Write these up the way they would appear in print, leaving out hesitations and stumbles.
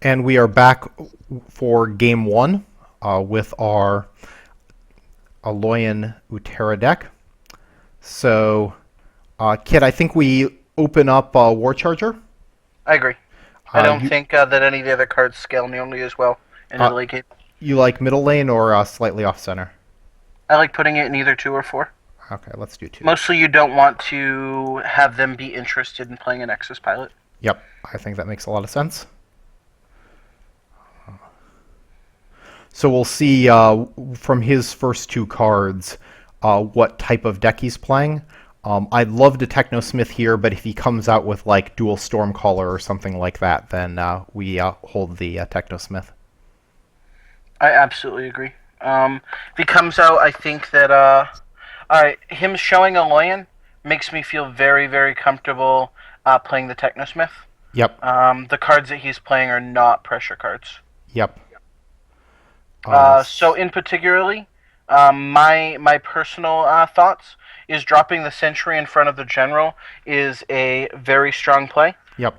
And we are back for game one with our Aloyan Utera deck. So, Kit, I think we open up War Charger. I agree. I Uh, don't you think that any of the other cards scale nearly as well in a uh, late game. you like middle lane or slightly off center? I like putting it in either 2 or 4. Okay, let's do two. Mostly, you don't want to have them be interested in playing an Nexus pilot. Yep, I think that makes a lot of sense. So we'll see from his first two cards what type of deck he's playing. I'd love to Technosmith here, but if he comes out with like dual Stormcaller or something like that, then we hold the Technosmith. I absolutely agree. If he comes out, I think that him showing a Loyan makes me feel very, very comfortable playing the Technosmith. Yep, The cards that he's playing are not pressure cards. yep. So in particularly, my personal thoughts is dropping the Sentry in front of the General is a very strong play. Yep.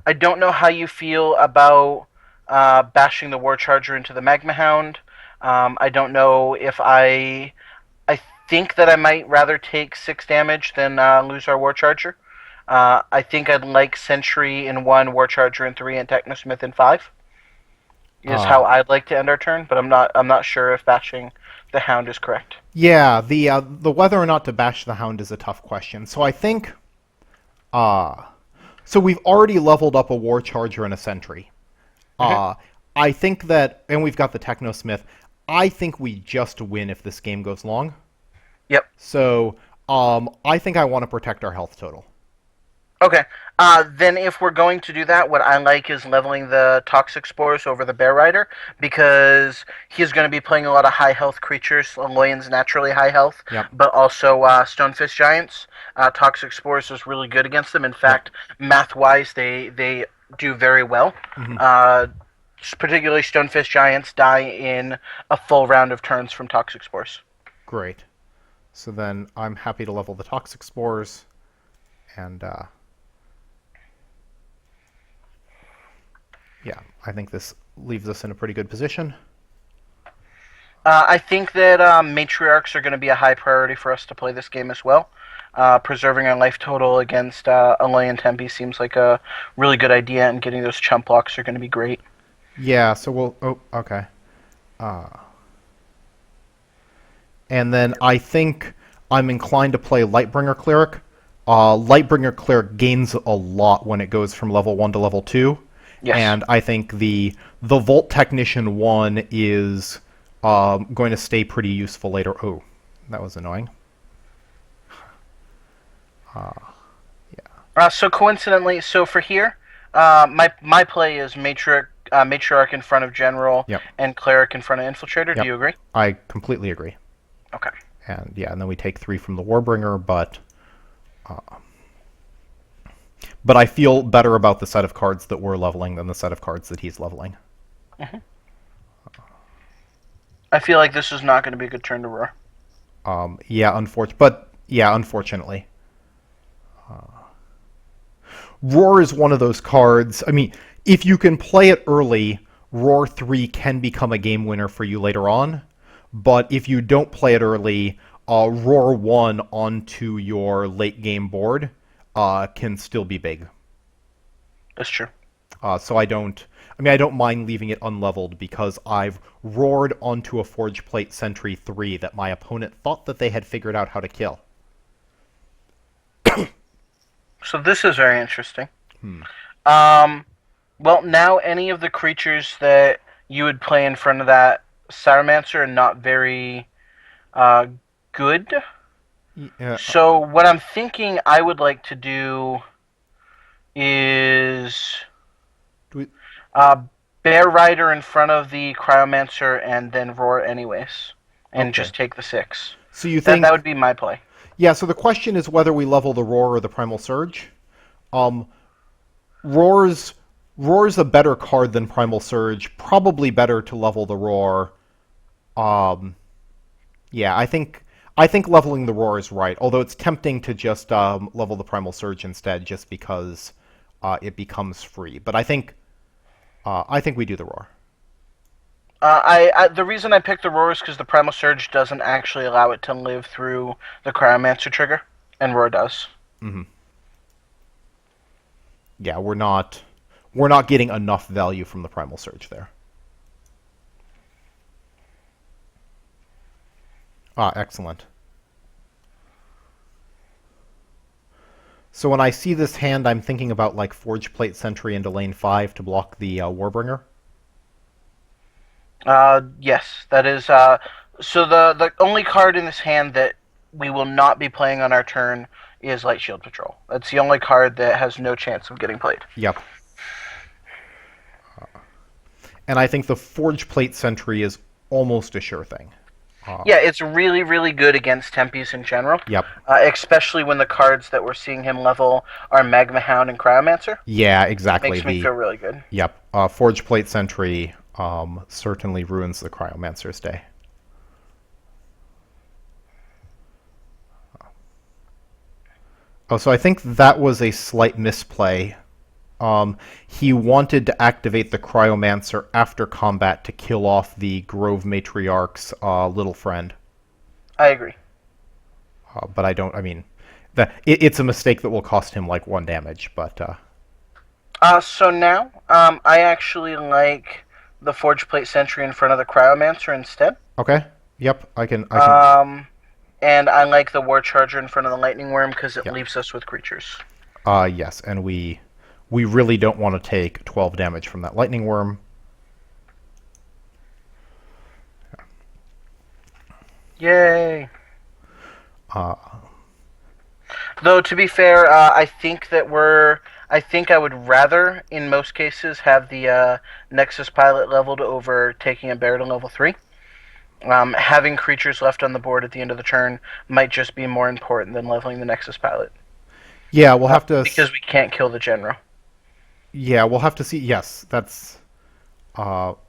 I don't know how you feel about bashing the War Charger into the Magma Hound. I don't know if I think that I might rather take 6 damage than lose our War Charger. I think I'd like Sentry in 1, War Charger in 3, and Technosmith in 5. Is Uh, how I'd like to end our turn, but I'm not sure if bashing the Hound is correct. yeah, the whether or not to bash the Hound is a tough question. So I think uh so we've already leveled up a War Charger and a Sentry. Mm-hmm. Uh I think that, and we've got the Technosmith. I think we just win if this game goes long. Yep. So I think I want to protect our health total. Okay. Then if we're going to do that, what I like is leveling the Toxic Spores over the Bear Rider because he's going to be playing a lot of high health creatures. Loyan's naturally high health, Yep. but also Stonefish Giants. Toxic Spores is really good against them. In Yep. fact, math wise, they do very well. Hmm. Uh, Particularly Stonefish Giants die in a full round of turns from Toxic Spores. Great. So then I'm happy to level the Toxic Spores, and yeah, I think this leaves us in a pretty good position. I think that matriarchs are going to be a high priority for us to play this game as well. Preserving our life total against Aloy and Tempe seems like a really good idea, and getting those chump blocks are going to be great. Yeah, so we'll. Oh, okay. Uh, and then I think I'm inclined to play Lightbringer Cleric. Lightbringer Cleric gains a lot when it goes from level 1 to level 2. Yes. And I think the Volt Technician 1 is going to stay pretty useful later. Oh, that was annoying. So coincidentally, so for here, my play is matriarch in front of general Yep, and cleric in front of infiltrator. Do yep. you agree? I completely agree. Okay. And yeah, and then we take 3 from the Warbringer, but I feel better about the set of cards that we're leveling than the set of cards that he's leveling. hmm I feel like this is not going to be a good turn to roar. Yeah, unfortunately, Roar is one of those cards. I mean, if you can play it early, Roar 3 can become a game winner for you later on. But if you don't play it early, Roar 1 onto your late game board can still be big. That's true. So I don't. I mean, I don't mind leaving it unleveled because I've roared onto a Forge Plate Sentry 3 that my opponent thought that they had figured out how to kill. So this is very interesting. Hmm. Um, well, now any of the creatures that you would play in front of that Sarumancer are not very uh, good. Yeah, So what I'm thinking I would like to do is do we, uh, Bear Rider in front of the Cryomancer and then Roar anyways, and okay. just take the 6. So you That think? would be my play. Yeah. So the question is whether we level the Roar or the Primal Surge. Um, Roar's Roar's a better card than Primal Surge. Probably better to level the Roar. Um, yeah, I think leveling the Roar is right. Although it's tempting to just level the Primal Surge instead, just because it becomes free. But I think we do the roar. The reason I picked the roar is because the primal surge doesn't actually allow it to live through the cryomancer trigger, and roar does. Hmm. Yeah, we're not getting enough value from the primal surge there. Excellent. So when I see this hand, I'm thinking about like Forge Plate Sentry into lane 5 to block the Warbringer. Yes, that is. So the only card in this hand that we will not be playing on our turn is Light Shield Patrol. That's the only card that has no chance of getting played. Yep. And I think the Forge Plate Sentry is almost a sure thing. Yeah, it's really, really good against Tempes in general. Yep. Especially when the cards that we're seeing him level are Magma Hound and Cryomancer. Yeah, exactly. Makes me feel really good. Yep. Forge Plate Sentry certainly ruins the Cryomancer's day. Oh, so I think that was a slight misplay. He wanted to activate the Cryomancer after combat to kill off the Grove Matriarch's little friend. I agree. But I don't, I mean, it's a mistake that will cost him like 1 damage, but... So now, I actually like the Forge Plate Sentry in front of the Cryomancer instead. Okay, yep, I can... And I like the War Charger in front of the Lightning Worm because it leaves us with creatures. Yes, and we really don't want to take 12 damage from that Lightning Worm. Yay! Though, to be fair, I think I would rather, in most cases, have the Nexus Pilot leveled over taking a bear to level 3. Having creatures left on the board at the end of the turn might just be more important than leveling the Nexus Pilot. Yeah, we'll have to... Because we can't kill the General. Yeah, we'll have to see... Yes, that's...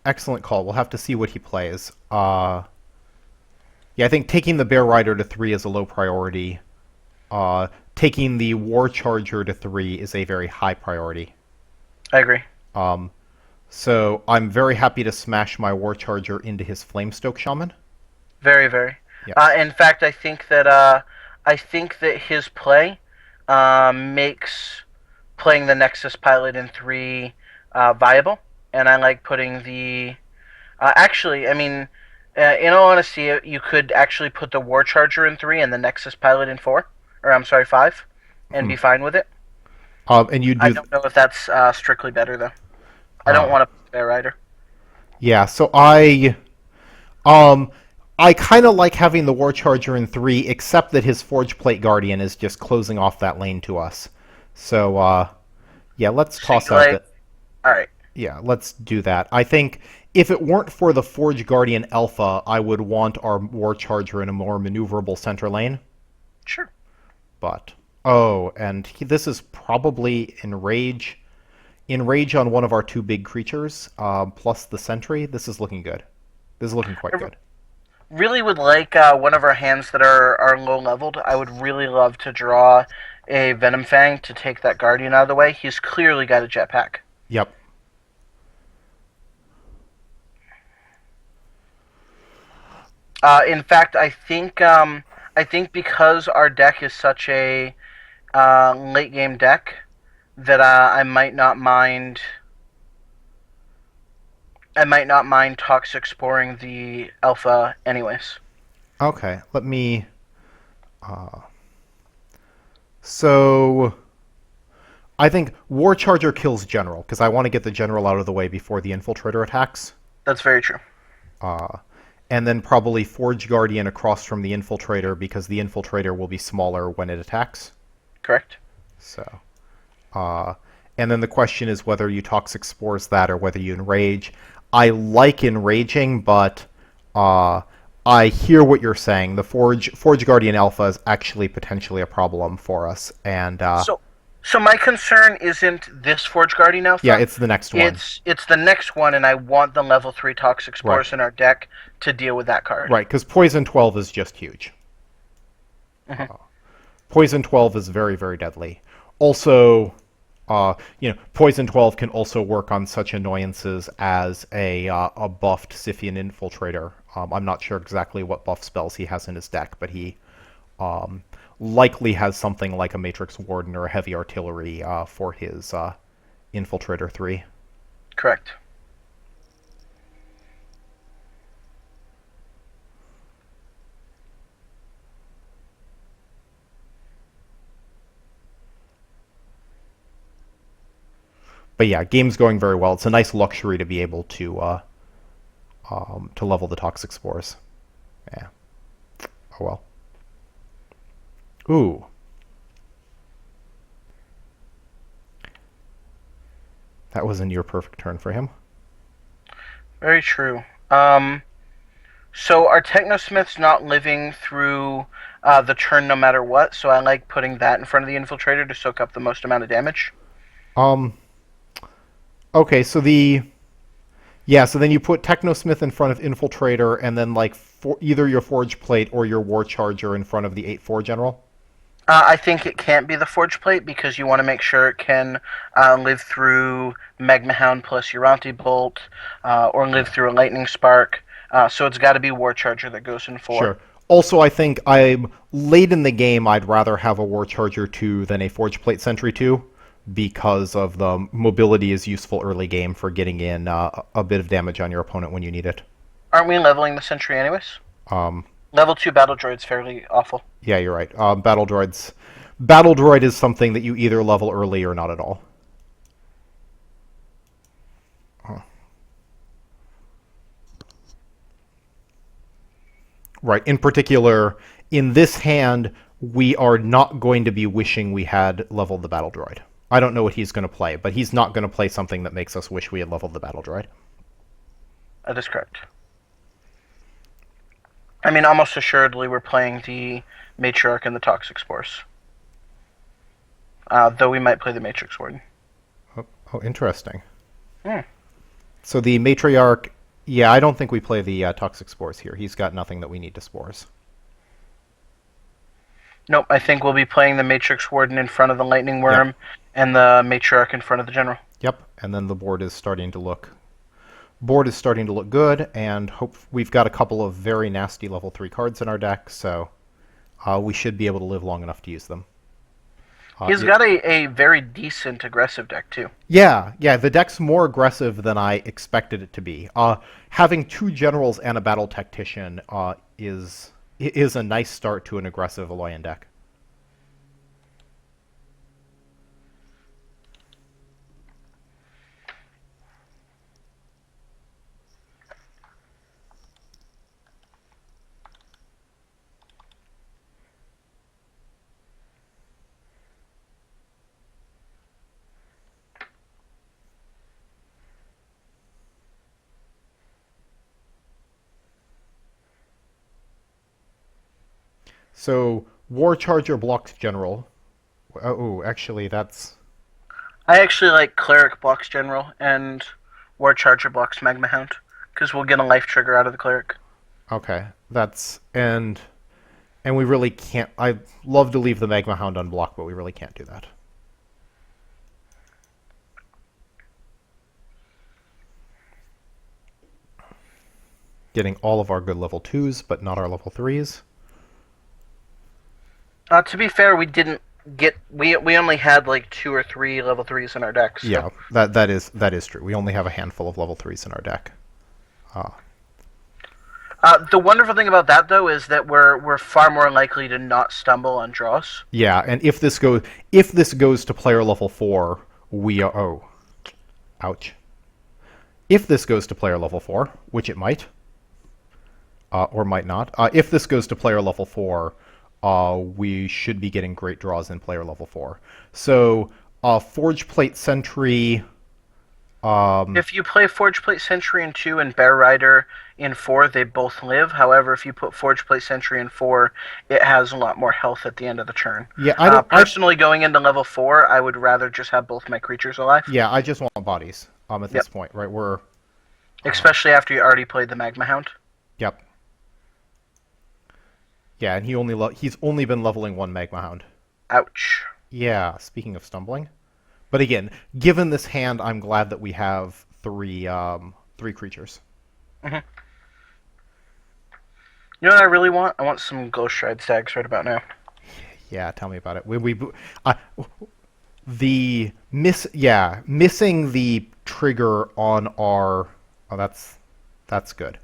excellent call. We'll have to see what he plays. Yeah, I think taking the Bear Rider to 3 is a low priority. Taking the War Charger to 3 is a very high priority. I agree. So I'm very happy to smash my War Charger into his Flamestoke Shaman. Very, very. Yes. In fact, I think that his play makes playing the Nexus Pilot in 3 viable, and I like putting the. Actually, I mean, in all honesty, you could actually put the War Charger in 3 and the Nexus Pilot in 4, or I'm sorry, 5, and be fine with it. And you do. I don't know if that's strictly better though. I don't want to put Bear Rider. Yeah, so I kind of like having the War Charger in 3, except that his Forge Plate Guardian is just closing off that lane to us. So, yeah, let's toss out that. Alright. Yeah, let's do that. I think if it weren't for the Forge Guardian Alpha, I would want our War Charger in a more maneuverable center lane. Sure. But, and this is probably Enrage. Enrage on one of our 2 big creatures, plus the Sentry. This is looking good. This is looking quite good. Really would like one of our hands that are low leveled. I would really love to draw a Venom Fang to take that Guardian out of the way. He's clearly got a jetpack. Yep. In fact, I think because our deck is such a late game deck, that I might not mind. I might not mind Toxic Sporing the Alpha, anyways. Okay, let me. So, I think War Charger kills General because I want to get the General out of the way before the Infiltrator attacks. That's very true. And then probably Forge Guardian across from the Infiltrator because the Infiltrator will be smaller when it attacks. Correct. So. And then the question is whether you Toxic Spores that or whether you Enrage. I like Enraging, but I hear what you're saying. The Forge Guardian Alpha is actually potentially a problem for us. And So my concern isn't this Forge Guardian Alpha. Yeah, it's the next one. It's the next one, and I want the level 3 Toxic Spores in our deck to deal with that card. Right, because Poison 12 is just huge. Poison 12 is very, very deadly. Also, Poison 12 can also work on such annoyances as a buffed Scythian Infiltrator. I'm not sure exactly what buff spells he has in his deck, but he um, likely has something like a Matrix Warden or a Heavy Artillery for his Infiltrator 3. Correct. But yeah, game's going very well. It's a nice luxury to be able to level the Toxic Spores. Yeah. Oh well. Ooh. That was a near perfect turn for him. Very true. So our Technosmith's not living through the turn no matter what, so I like putting that in front of the Infiltrator to soak up the most amount of damage. Um. Okay, so so then you put Technosmith in front of Infiltrator, and then like either your Forge Plate or your War Charger in front of the 8-4 General. I think it can't be the Forge Plate because you want to make sure it can live through Magma Hound plus Uranti Bolt, or live through a Lightning Spark. So it's got to be War Charger that goes in 4. Sure. Also, I think I'm late in the game. I'd rather have a War Charger 2 than a Forge Plate Sentry 2 because of the mobility is useful early game for getting in a bit of damage on your opponent when you need it. Aren't we leveling the Sentry anyways? Um, Level 2 Battle Droid's fairly awful. yeah, you're right. Battle Droids. Battle Droid is something that you either level early or not at all. Huh. Right. In particular, in this hand, we are not going to be wishing we had leveled the Battle Droid. I don't know what he's going to play, but he's not going to play something that makes us wish we had leveled the Battle Droid. That is correct. I mean, almost assuredly we're playing the Matriarch and the Toxic Spores. Though we might play the Matrix Warden. Oh, interesting. Hmm. So the Matriarch... Yeah, I don't think we play the Toxic Spores here. He's got nothing that we need to Spores. Nope, I think we'll be playing the Matrix Warden in front of the Lightning Worm and the Matriarch in front of the General. Yep, and then the board is starting to look good, and we've got a couple of very nasty level 3 cards in our deck, so we should be able to live long enough to use them. He's got a very decent aggressive deck, too. Yeah, the deck's more aggressive than I expected it to be. Having 2 generals and a battle tactician is a nice start to an aggressive Aloyan deck. So, War Charger blocks General. Oh, actually, that's... I actually like Cleric blocks General and War Charger blocks Magma Hound, because we'll get a life trigger out of the Cleric. Okay, that's... And we really can't... I'd love to leave the Magma Hound unblocked, but we really can't do that. Getting all of our good level 2s, but not our level 3s. To be fair, we didn't get... We only had like 2 or 3 level 3s in our deck. So. Yeah, that is true. We only have a handful of level 3s in our deck. The wonderful thing about that, though, is that we're far more likely to not stumble on draws. Yeah, and if this goes to player level 4, we are... Oh. Ouch. If this goes to player level 4, which it might, or might not, if this goes to player level 4, we should be getting great draws in player level 4. So, Forge Plate Sentry... if you play Forge Plate Sentry in 2 and Bear Rider in 4, they both live. However, if you put Forge Plate Sentry in 4, it has a lot more health at the end of the turn. Yeah, personally, going into level 4, I would rather just have both my creatures alive. Yeah, I just want bodies at this point, right? We're... Especially after you already played the Magma Hound. Yep. Yeah, and he's only been leveling 1 Magma Hound. Ouch. Yeah, speaking of stumbling. But again, given this hand, I'm glad that we have three creatures. Hmm. You know what I really want? I want some Ghost Stride Stags right about now. Yeah, tell me about it. Uh, missing the trigger on our. Oh, that's good.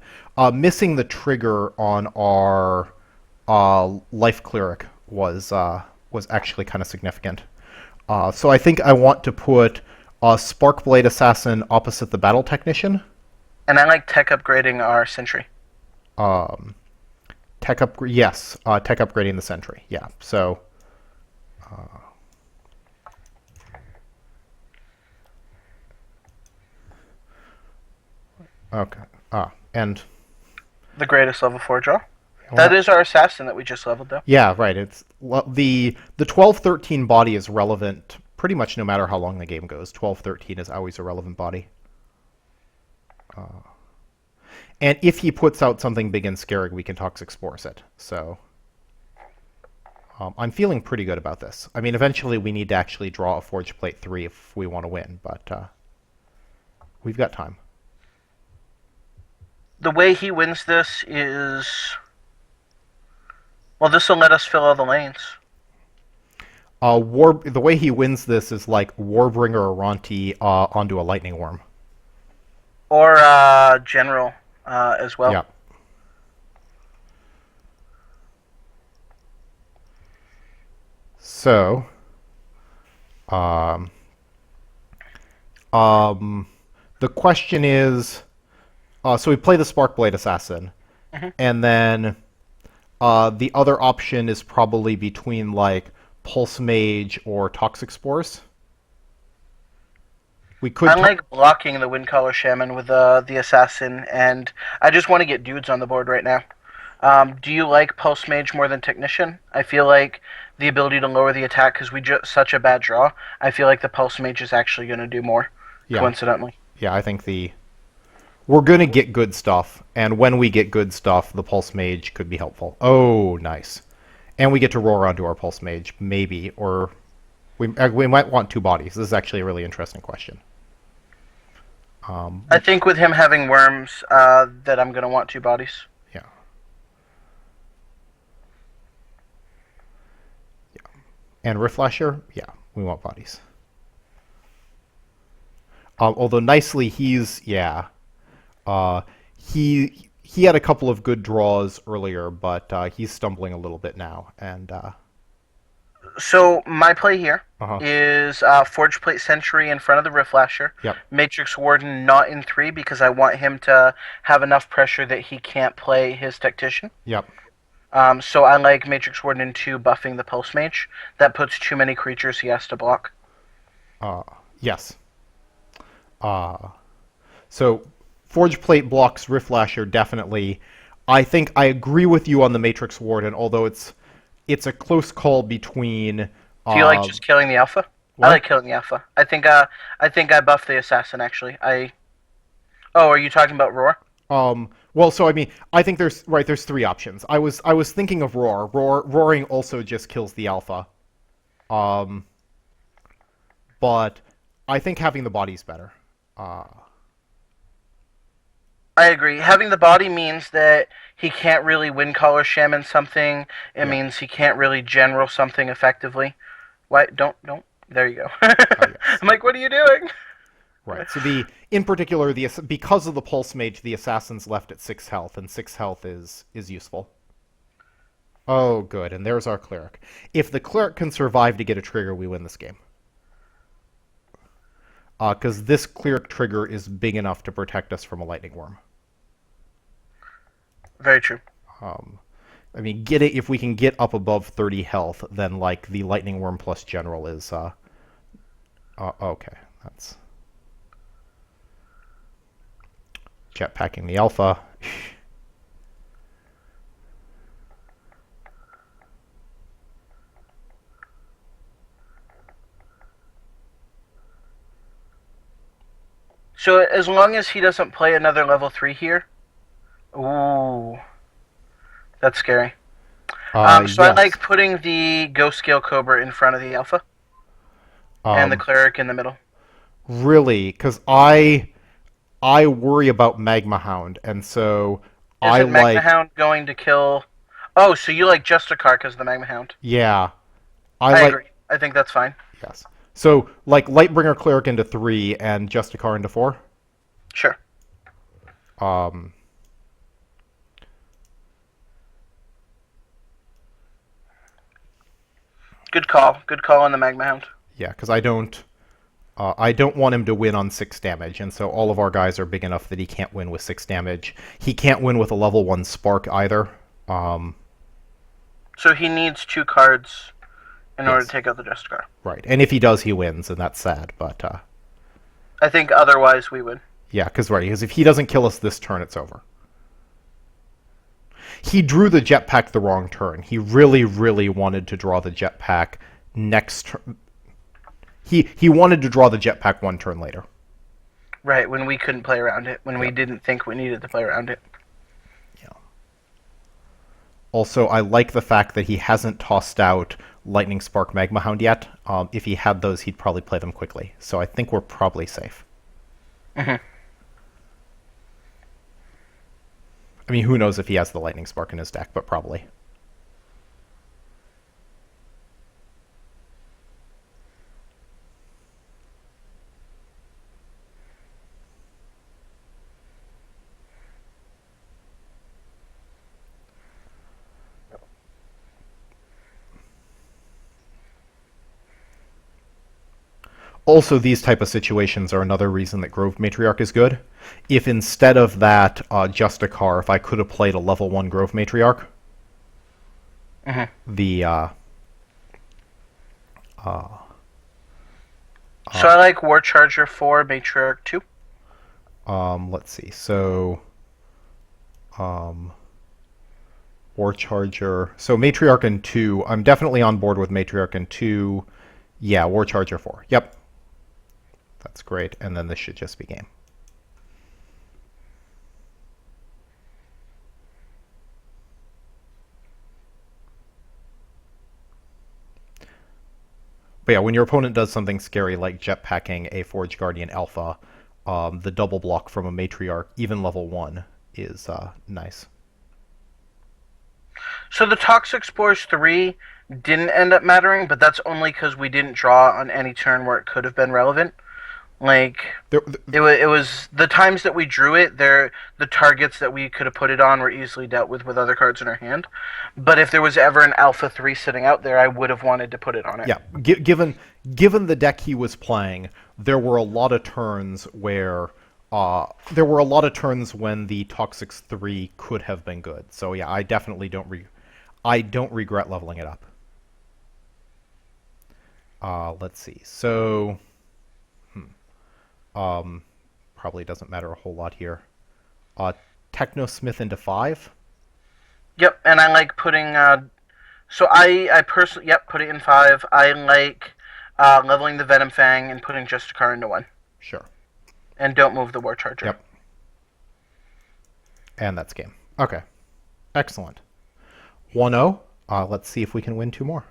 Missing the trigger on our life cleric was actually kind of significant. So I think I want to put a Sparkblade Assassin opposite the Battle Technician. And I like tech upgrading our Sentry. Um, tech upgrading the Sentry. Yeah. So okay. And The greatest level 4 draw. That well, is our assassin that we just leveled, though. yeah, right. The 12-13 body is relevant pretty much no matter how long the game goes. 12-13 is always a relevant body. And if he puts out something big and scary, we can Toxic Spores it. So I'm feeling pretty good about this. I mean, eventually we need to actually draw a Forge Plate 3 if we want to win, but we've got time. The way he wins this is. Well, this will let us fill all the lanes. The way he wins this is like Warbringer Aranti onto a Lightning Worm. Or General as well. Yeah. So, um, the question is, so we play the Sparkblade Assassin, Hmm. and then the other option is probably between like Pulse Mage or Toxic Spores. We could. I like blocking the Windcaller Shaman with the assassin, and I just want to get dudes on the board right now. Do you like Pulse Mage more than Technician? I feel like the ability to lower the attack because we just such a bad draw. I feel like the Pulse Mage is actually going to do more, Yeah, coincidentally. yeah. I think we're gonna get good stuff, and when we get good stuff, the Pulse Mage could be helpful. Oh, nice. And we get to roar onto our Pulse Mage, maybe, or we might want two bodies. This is actually a really interesting question. I think with him having worms, that I'm going to want two bodies. Yeah. And Riftlasher, yeah, we want bodies. Although nicely, uh, he had a couple of good draws earlier, but he's stumbling a little bit now. And So my play here uh-huh. is Forge Plate Sentry in front of the Riftlasher. Yep. Matrix Warden not in 3 because I want him to have enough pressure that he can't play his Tactician. Yep. So I like Matrix Warden in 2 buffing the Pulse Mage. That puts too many creatures he has to block. Uh, yes. So Forge Plate blocks Riftlasher definitely. I think I agree with you on the Matrix Warden, although it's a close call between. Do you like just killing the Alpha? What? I like killing the Alpha. I think I buff the Assassin actually. Oh, are you talking about Roar? Well, so I mean, I think there's three options. I was thinking of roaring also just kills the alpha. Um, but I think having the body's better. Uh, I agree. Having the body means that he can't really win collar shaman something. It yeah. means he can't really general something effectively. What? Don't. There you go. Yes. I'm like, what are you doing? Right. So in particular because of the pulse mage, the assassin's left at 6 health, and 6 health is useful. Oh, good. And there's our cleric. If the cleric can survive to get a trigger, we win this game. Because this cleric trigger is big enough to protect us from a lightning worm. Very true. I mean, if we can get up above 30 health, then like the lightning worm plus general is okay. That's jetpacking the alpha. So as long as he doesn't play another level 3 here, ooh, that's scary. So I Yes. like putting the Ghost Scale Cobra in front of the Alpha. and the Um, cleric in the middle. really, because I worry about Magma Hound, and so I Isn't Magma like Hound going to kill? Oh, so you like Justicar because of the Magma Hound? yeah, I I like agree. I think that's fine. yes. So like Lightbringer Cleric into 3 and Justicar into 4. Sure. Um, Good call. Good call on the Magma Hound. yeah, because I don't want him to win on 6 damage, and so all of our guys are big enough that he can't win with 6 damage. He can't win with a level 1 Spark either. Um, So he needs 2 cards in order to yes, take out the Justicar. right. And if he does, he wins, and that's sad. But I think otherwise we would. yeah, because if he doesn't kill us this turn, it's over. He drew the jetpack the wrong turn. He really, really wanted to draw the jetpack next turn. He wanted to draw the jetpack 1 turn later. Right, when we couldn't play around it, when we Yep. didn't think we needed to play around it. Yeah. Also, I like the fact that he hasn't tossed out Lightning Spark Magma Hound yet. If he had those, he'd probably play them quickly. So I think we're probably safe. Hmm. I mean, who knows if he has the Lightning Spark in his deck, but probably. Also, these type of situations are another reason that Grove Matriarch is good. If instead of that Justicar, if I could have played a level 1 Grove Matriarch, Hmm. the So I like War Charger 4, Matriarch 2. let's see. So um, War Charger. So Matriarch and 2. I'm definitely on board with Matriarch and 2. Yeah, War Charger 4. Yep. That's great. And then this should just be game. But yeah, when your opponent does something scary like jetpacking a Forge Guardian Alpha, the double block from a Matriarch, even level 1, is nice. So the Toxic Spores 3 didn't end up mattering, but that's only because we didn't draw on any turn where it could have been relevant. Like, There, it was the times that we drew it, the targets that we could have put it on were easily dealt with other cards in our hand. But if there was ever an Alpha 3 sitting out there, I would have wanted to put it on it. yeah, given the deck he was playing, there were a lot of turns where there were a lot of turns when the Toxics 3 could have been good. So yeah, I definitely I don't regret leveling it up. Let's see. So probably doesn't matter a whole lot here. Technosmith into 5. Yep, and I like putting. So I personally, yep, put it in 5. I like leveling the Venom Fang and putting Justicar into 1. Sure. And don't move the War Charger. Yep. And that's game. Okay. Excellent. 1-0. Let's see if we can win 2 more.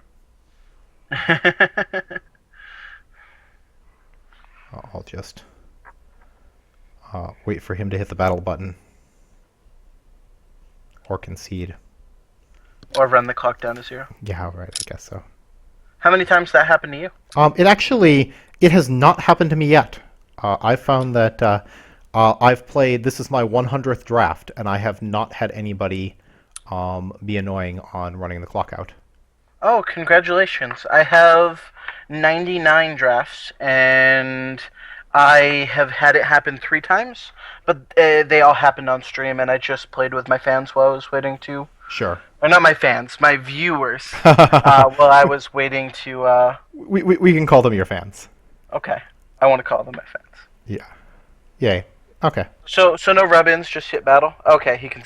I'll just wait for him to hit the battle button. Or concede. Or run the clock down to 0. Yeah, right, I guess so. How many times did that happen to you? It has not happened to me yet. I've found that I've played, this is my 100th draft, and I have not had anybody be annoying on running the clock out. Oh, congratulations. I have 99 drafts, and I have had it happen 3 times, but they all happened on stream, and I just played with my fans while I was waiting to... Sure. Or not my fans, my viewers, while I was waiting to... We can call them your fans. Okay, I want to call them my fans. Yeah. Yay. Okay. So no rub-ins, just hit battle? Okay, he can...